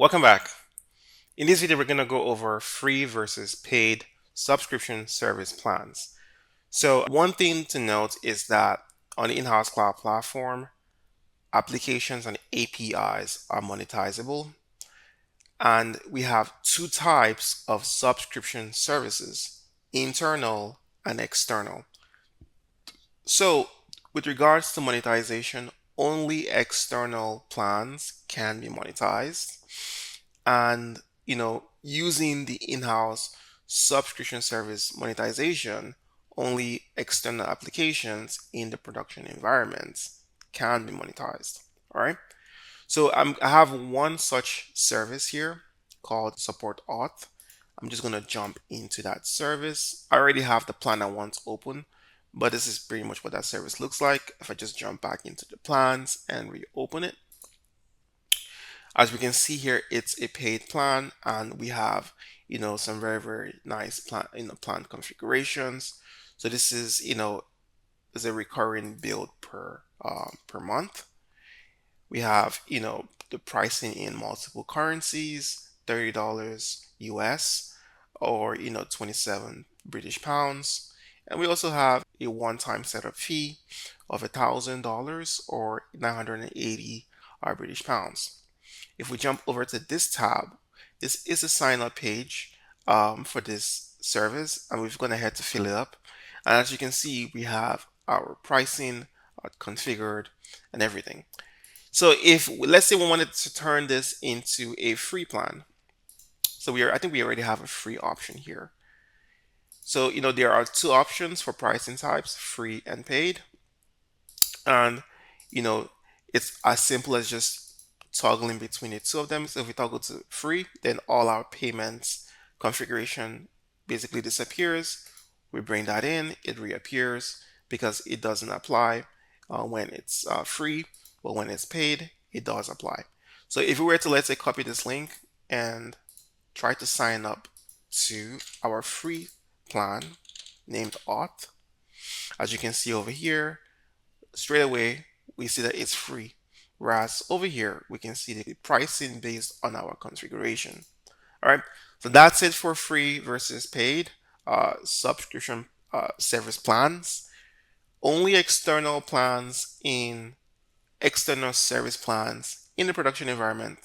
Welcome back. In this video, we're going to go over free versus paid subscription service plans. So one thing to note is that on the Inhouz Cloud platform, applications and APIs are monetizable. And we have two types of subscription services, internal and external. So with regards to monetization, only external plans can be monetized. And using the in-house subscription service monetization, only external applications in the production environments can be monetized. All right. So I have one such service here called Support Auth. I'm just going to jump into that service. I already have the plan I want open, but this is pretty much what that service looks like. If I just jump back into the plans and reopen it, as we can see here, it's a paid plan, and we have some very nice plan plan configurations. So this is is a recurring build per month. We have the pricing in multiple currencies, $30 US or 27 British pounds. And we also have a one-time setup fee of $1,000 or 980 British pounds. If we jump over to this tab, this is a sign up page for this service, and we've gone ahead to fill it up. And as you can see, we have our pricing configured and everything. So if let's say we wanted to turn this into a free plan, so I think we already have a free option here. So there are two options for pricing types, free and paid, and it's as simple as just toggling between the two of them. So if we toggle to free, then all our payments configuration basically disappears. We bring that in, it reappears because it doesn't apply when it's free, but when it's paid, it does apply. So if we were to, let's say, copy this link and try to sign up to our free plan named Auth, as you can see over here, straight away we see that it's free. Whereas over here, we can see the pricing based on our configuration. All right, so that's it for free versus paid subscription service plans. Only external service plans in the production environment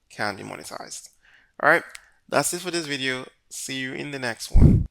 can be monetized. All right, that's it for this video. See you in the next one.